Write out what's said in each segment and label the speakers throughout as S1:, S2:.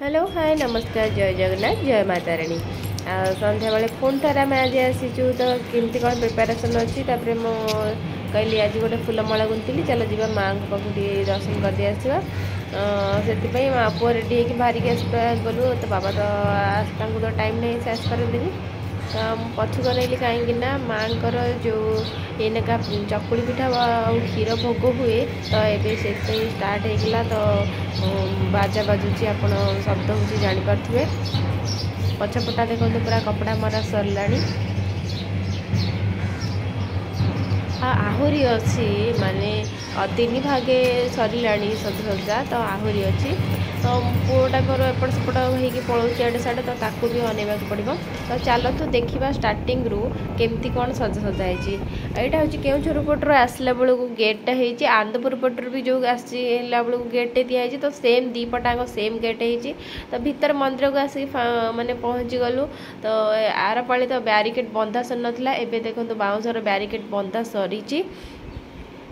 S1: Hello hi नमस्कार जय जगन्नाथ जय माता रानी संध्या बेले पुणी थे आम आज आसीचु तो केमती कौन प्रिपेरेसन अच्छी मु कहली आज गोटे फुलमाला गुंथली चलो जी माँ पाक दर्शन कर दी आसवा से माँ पुआ रेडी होगी बाहरिक गलु तो बाबा तो टाइम नहीं से आसपारे तो पछुक रही कहीं माँ जो एनका चकुड़ी पिठा क्षीर भोग हुए तो ये स्टार्ट होगा तो बाजा बाजुची आप शब्द हूँ जापारे पछपटा देखो पूरा कपड़ा मरा सरला आहरी अच्छी माने 3 भागे सरला सजसजा तो आहरी अच्छी तो पुओटा मोर एपट सेपट हो पड़ोसी साढ़े तो ताकू भी अनेवा पड़ो तो चलतु देखा स्टार्टिंग रु केमती कौन सजसजा यहाँ हूँ केउझर पटर आसला बेलू गेटा हो आनंदपुर पटर भी जो आसला बेलू गेटे दिखाई तो सेम दीपटाक सेम गेट हो तो भीतर मंदिर को आसिक माने पहुँची गलु तो आर पाली तो ब्यारिकेड बंधा सर नाला एवं देखो बाउंसर ब्यारिकेड बंधा सरी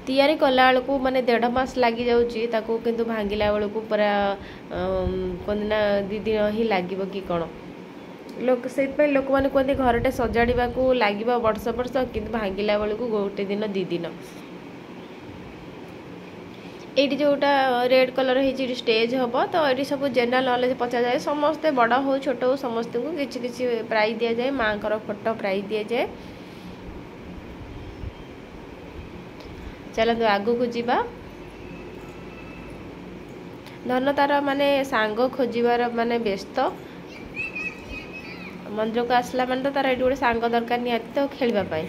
S1: तैयारी कला बेलू माने 1.5 मास लगी जाऊँगी किंतु भांगिला बेलू पूरा कहना 2 दिन ही लगे कि कौन लोक से लोक मैंने कहते घरटे सजाड़ा को लगे वर्ष वर्ष किंतु भांगिला बेलू गोटे दिन 2 दिन ये जोटा रेड कलर हो स्टेज हम तो ये सब जनरल नॉलेज पचा जाए समस्ते बड़ हो छोट हो समस्त को किसी प्राइज दि जाए माँ को फोटो प्राइज दि जाए चलते आगू को जीवा धन तार माने सांग खोजार माने व्यस्त मंदिर को आसला माने तो तार ये गोटे सांग दरकार निहाती तो खेलवाई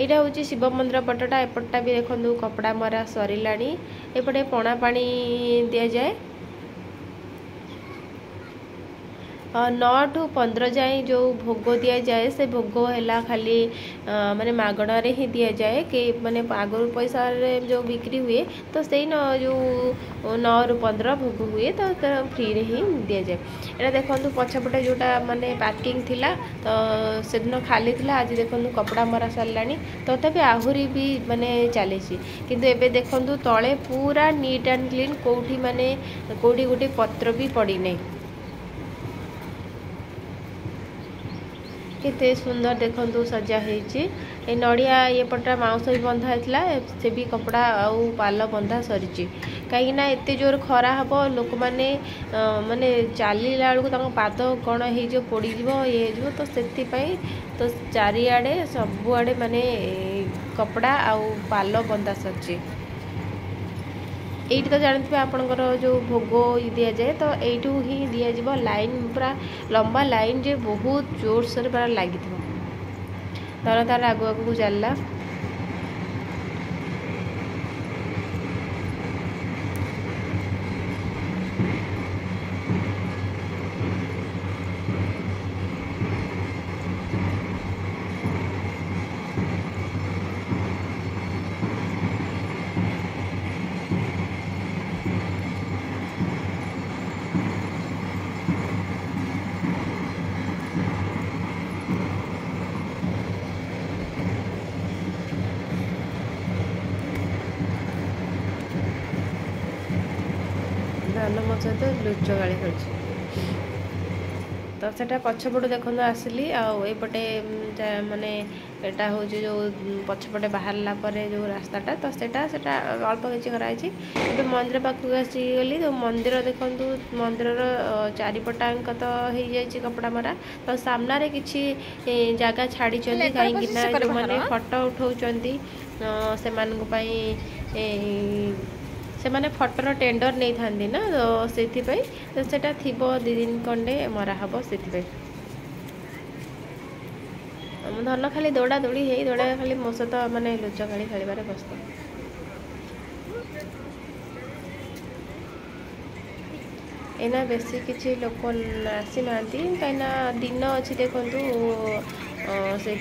S1: यहाँ हूँ शिव मंदिर पटटा एपटा भी देखो कपड़ा मरा सरला एपटे पणा पानी दि जाए 9 टू 15 जाए जो भोग दि जाए से भोग है खाली माने मागणारे ही दि जाए कि माने आगर पैसा जो बिक्री हुए तो से जो 9 रू 15 भोग हुए तो फ्री रे ही दि जाए यहाँ देखो पछपटे जोटा माने पार्किंग थिला तो से दिन खाली थिला आज देखो कपड़ा मरा सरला तथापि आहरी भी माने चली किंतु एबे देखो तले पूरा नीट एंड क्लीन कोठी माने कोठी गोटे पत्र भी पड़ी नहीं केते सुंदर देखो सजा है नड़िया ये पटा माउस भी बंधा होता से भी कपड़ा आउ पाल बंधा सरी कहीं एत जोर खरा हम लोक मैंने माने चलला बेलू पाद कौन हो पोड़ ये तो से तो चारिआडे सबुआडे माने कपड़ा आउ पाल बंधा सरी ये तो जानते आपणकर जो भोग दि जाए तो यू ही दि जा लाइन पूरा लंबा लाइन जे बहुत जोर सोर पूरा लगी धन तार आगु आगू चलला धान मो सहित लुच गाड़ी खेल तो सेटा पछपटू देखो आसली आउपटे माने एटा हूँ जो पछपटे बाहरला जो रास्ताटा तो सेटा अल्प किसी कराई मंदिर पाखक आसीगली तो मंदिर देखो मंदिर चारिपटांक तो हो जाए कपड़ा मरा तो सामने किसी जगह छाड़ी कहीं जो मैंने फोटो उठाऊँच से माने फोटोर टेंडर नहीं था ना तो से थी 2 दिन कंडे मरा हम से धन खाली दौड़ा दौड़ी है दौड़ा खाली मो सहित माने लुच गाड़ी खेल व्यस्त एना बेसी किसी लोक आसी ना कहीं दिन अच्छी देखु से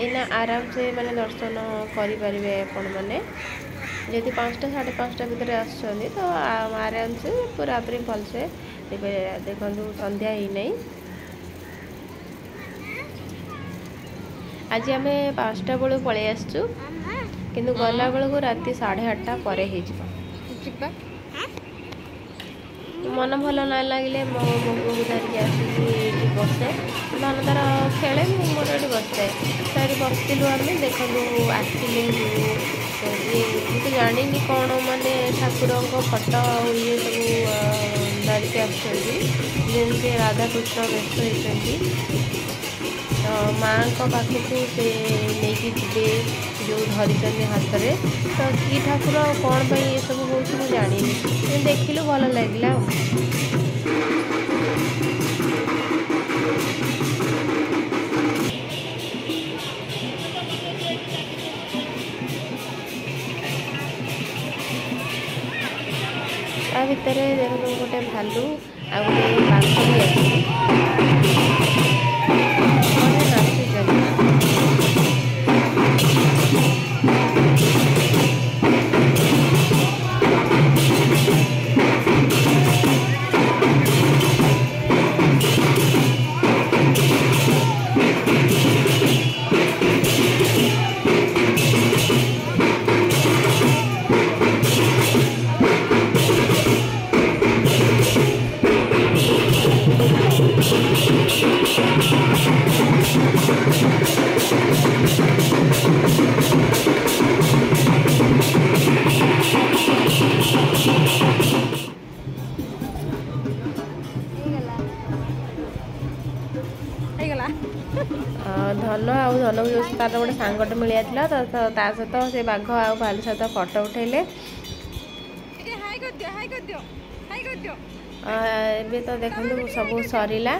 S1: एना आराम से माने दर्शन करें आपण मैंने जदि 5टा 5:30 भितर आसुँच तो आराम से पूरा पूरी भलसे देखो संध्या ही नहीं आज आम 5टा बेलू पलि आसचु किंतु गला बेलू राति 8:30 पर मन भल ना लगे मो पुआ को धरिकी आसिकी बसे धन तार खेले मोर ये बसए सर बसलु आम देखलु आसिले तो जानी कौन माने ठाकुर फटो ये सब धरिकी आसमती राधाकृष्ण व्यस्त होती तो माँ पाखक से नहीं जी जो धरी हाथ में तो कि ठाकुर कौन पर ये सब हो जानी देखिलु भल लगे ता भितर देखो गोटे भालू आ गोटे बाघ भी अच्छी धन आउ धन को तार गोटे सांगटे मिल जाता तो सहित से बाघ आउ भालू सहित फटो उठेले ए तो देखो सब सरला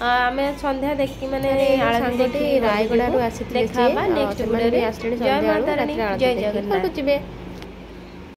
S1: आम सन्ध्या देखी मैंने रायगड़ा आसी जय जगन्नाथ।